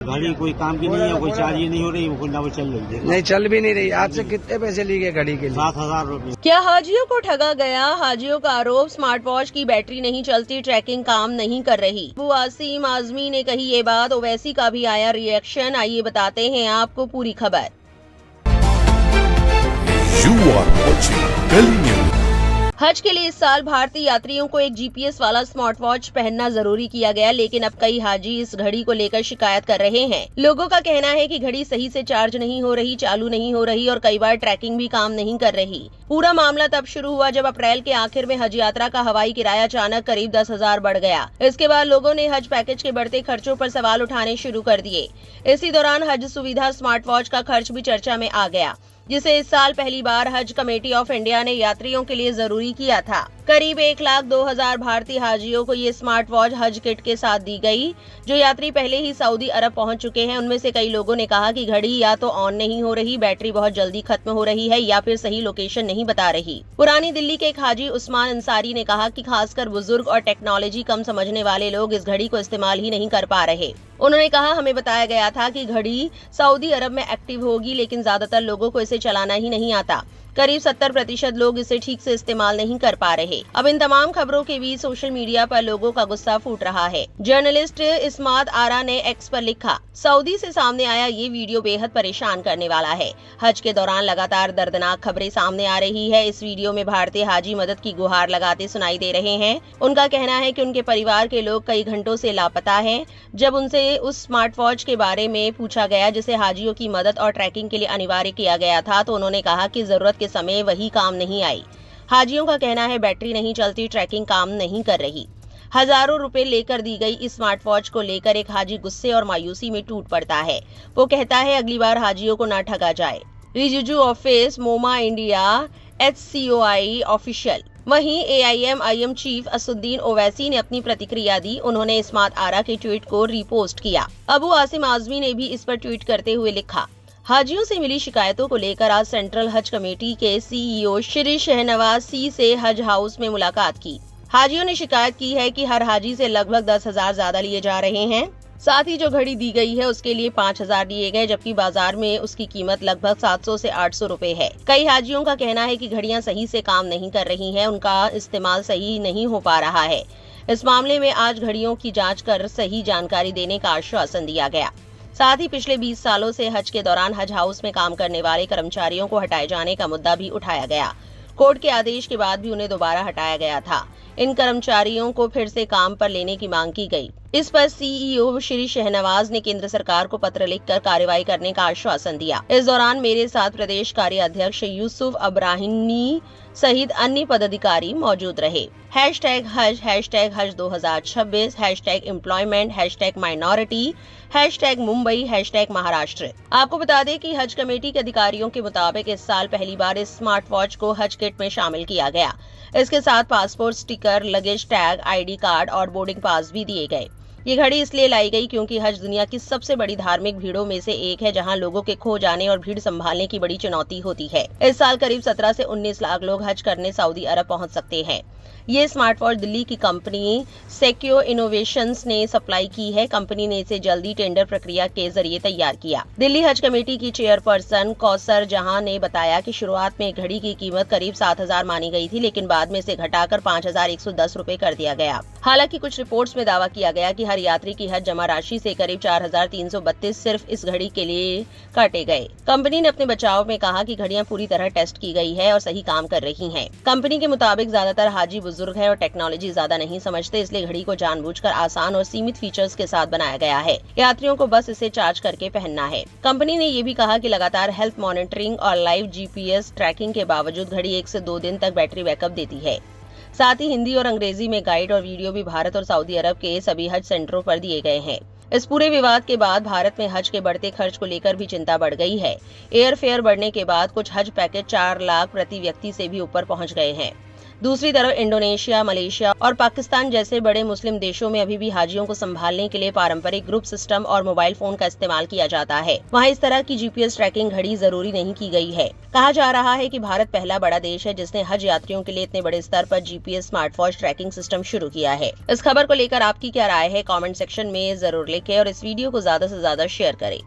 घड़ी कोई काम की नहीं है, कोई चार्ज ही नहीं हो रही, वो ना वो चल रही है। नहीं चल भी नहीं रही। आज से कितने पैसे लिए गए घड़ी के लिए? 7,000 रुपये। क्या हाजियों को ठगा गया? हाजियों का आरोप, स्मार्ट वॉच की बैटरी नहीं चलती, ट्रैकिंग काम नहीं कर रही। अबू आसिम आजमी ने कही ये बात, ओवैसी का भी आया रिएक्शन। आइए बताते हैं आपको पूरी खबर। You are watching Delhi News. हज के लिए इस साल भारतीय यात्रियों को एक जीपीएस वाला स्मार्ट वॉच पहनना जरूरी किया गया, लेकिन अब कई हाजी इस घड़ी को लेकर शिकायत कर रहे हैं। लोगों का कहना है कि घड़ी सही से चार्ज नहीं हो रही, चालू नहीं हो रही और कई बार ट्रैकिंग भी काम नहीं कर रही। पूरा मामला तब शुरू हुआ जब अप्रैल के आखिर में हज यात्रा का हवाई किराया अचानक करीब 10,000 बढ़ गया। इसके बाद लोगों ने हज पैकेज के बढ़ते खर्चों पर सवाल उठाने शुरू कर दिए। इसी दौरान हज सुविधा स्मार्ट वॉच का खर्च भी चर्चा में आ गया, जिसे इस साल पहली बार हज कमेटी ऑफ इंडिया ने यात्रियों के लिए जरूरी किया था। करीब 1,02,000 भारतीय हाजियों को ये स्मार्ट वॉच हज किट के साथ दी गई। जो यात्री पहले ही सऊदी अरब पहुंच चुके हैं, उनमें से कई लोगों ने कहा कि घड़ी या तो ऑन नहीं हो रही, बैटरी बहुत जल्दी खत्म हो रही है या फिर सही लोकेशन नहीं बता रही। पुरानी दिल्ली के एक हाजी उस्मान अंसारी ने कहा कि खासकर बुजुर्ग और टेक्नोलॉजी कम समझने वाले लोग इस घड़ी को इस्तेमाल ही नहीं कर पा रहे। उन्होंने कहा, हमें बताया गया था कि घड़ी सऊदी अरब में एक्टिव होगी, लेकिन ज्यादातर लोगों को इसे चलाना ही नहीं आता। करीब 70% लोग इसे ठीक से इस्तेमाल नहीं कर पा रहे। अब इन तमाम खबरों के बीच सोशल मीडिया पर लोगों का गुस्सा फूट रहा है। जर्नलिस्ट इस्मात आरा ने एक्स पर लिखा, सऊदी से सामने आया ये वीडियो बेहद परेशान करने वाला है। हज के दौरान लगातार दर्दनाक खबरें सामने आ रही है। इस वीडियो में भारतीय हाजी मदद की गुहार लगाते सुनाई दे रहे हैं। उनका कहना है कि उनके परिवार के लोग कई घंटों से लापता हैं। जब उनसे उस स्मार्ट वॉच के बारे में पूछा गया जिसे हाजियों की मदद और ट्रैकिंग के लिए अनिवार्य किया गया था, तो उन्होंने कहा कि जरूरत के समय वही काम नहीं आई। हाजियों का कहना है बैटरी नहीं चलती, ट्रैकिंग काम नहीं कर रही। हजारों रुपए लेकर दी गई इस स्मार्ट वॉच को लेकर एक हाजी गुस्से और मायूसी में टूट पड़ता है। वो कहता है अगली बार हाजियों को ना ठगा जाए। रिजुजू ऑफिस, मोमा इंडिया, HCOI ऑफिशियल। वहीं AIM चीफ असुद्दीन ओवैसी ने अपनी प्रतिक्रिया दी। उन्होंने इस्मात आरा के ट्वीट को रीपोस्ट किया। अबू आसिम आजमी ने भी इस पर ट्वीट करते हुए लिखा, हाजियों से मिली शिकायतों को लेकर आज सेंट्रल हज कमेटी के CEO श्री शहनवाज सी से हज हाउस में मुलाकात की। हाजियों ने शिकायत की है कि हर हाजी से लगभग 10,000 ज्यादा लिए जा रहे हैं। साथ ही जो घड़ी दी गई है उसके लिए 5,000 दिए गए, जबकि बाजार में उसकी कीमत लगभग 700 से 800 रुपए है। कई हाजियों का कहना है कि घड़ियां सही से काम नहीं कर रही हैं, उनका इस्तेमाल सही नहीं हो पा रहा है। इस मामले में आज घड़ियों की जांच कर सही जानकारी देने का आश्वासन दिया गया। साथ ही पिछले 20 सालों से हज के दौरान हज हाउस में काम करने वाले कर्मचारियों को हटाए जाने का मुद्दा भी उठाया गया। कोर्ट के आदेश के बाद भी उन्हें दोबारा हटाया गया था। इन कर्मचारियों को फिर से काम पर लेने की मांग की गई। इस पर CEO श्री शहनवाज ने केंद्र सरकार को पत्र लिखकर कार्रवाई करने का आश्वासन दिया। इस दौरान मेरे साथ प्रदेश कार्य अध्यक्ष यूसुफ अब्राहिमी सहित अन्य पदाधिकारी मौजूद रहे। #हज, #हज 2026, #एम्प्लॉयमेंट, #माइनॉरिटी, #मुंबई, #महाराष्ट्र। आपको बता दें कि हज कमेटी के अधिकारियों के मुताबिक इस साल पहली बार इस स्मार्ट वॉच को हज किट में शामिल किया गया। इसके साथ passport sticker, luggage tag, ID card और बोर्डिंग पास भी दिए गए। ये घड़ी इसलिए लाई गई क्योंकि हज दुनिया की सबसे बड़ी धार्मिक भीड़ों में से एक है, जहां लोगों के खो जाने और भीड़ संभालने की बड़ी चुनौती होती है। इस साल करीब 17 से 19 लाख लोग हज करने सऊदी अरब पहुंच सकते हैं। ये स्मार्ट वॉच दिल्ली की कंपनी सेक्यो इनोवेशंस ने सप्लाई की है। कंपनी ने इसे जल्दी टेंडर प्रक्रिया के जरिए तैयार किया। दिल्ली हज कमेटी की चेयरपर्सन कौसर जहां ने बताया कि शुरुआत में घड़ी की कीमत करीब 7,000 मानी गई थी, लेकिन बाद में इसे घटाकर 5,110 रुपए कर दिया गया। हालांकि कुछ रिपोर्ट्स में दावा किया गया कि हर यात्री की हज जमा राशि से करीब 4,332 सिर्फ इस घड़ी के लिए काटे गए। कंपनी ने अपने बचाव में कहा कि घड़ियां पूरी तरह टेस्ट की गई है और सही काम कर रही हैं। कंपनी के मुताबिक ज्यादातर हाजी बुजुर्ग है और टेक्नोलॉजी ज्यादा नहीं समझते, इसलिए घड़ी को जानबूझकर आसान और सीमित फीचर्स के साथ बनाया गया है। यात्रियों को बस इसे चार्ज करके पहनना है। कंपनी ने ये भी कहा कि लगातार हेल्थ मॉनिटरिंग और लाइव GPS ट्रैकिंग के बावजूद घड़ी 1 से 2 दिन तक बैटरी बैकअप देती है। साथ ही हिंदी और अंग्रेजी में गाइड और वीडियो भी भारत और सऊदी अरब के सभी हज सेंटरों पर दिए गए हैं। इस पूरे विवाद के बाद भारत में हज के बढ़ते खर्च को लेकर भी चिंता बढ़ गई है। एयर फेयर बढ़ने के बाद कुछ हज पैकेज 4 लाख प्रति व्यक्ति से भी ऊपर पहुंच गए हैं। दूसरी तरफ इंडोनेशिया, मलेशिया और पाकिस्तान जैसे बड़े मुस्लिम देशों में अभी भी हाजियों को संभालने के लिए पारंपरिक ग्रुप सिस्टम और मोबाइल फोन का इस्तेमाल किया जाता है। वहाँ इस तरह की GPS ट्रैकिंग घड़ी जरूरी नहीं की गई है। कहा जा रहा है कि भारत पहला बड़ा देश है जिसने हज यात्रियों के लिए इतने बड़े स्तर पर GPS स्मार्टवॉच ट्रैकिंग सिस्टम शुरू किया है। इस खबर को लेकर आपकी क्या राय है? कमेंट सेक्शन में जरूर लिखें और इस वीडियो को ज्यादा से ज्यादा शेयर करें।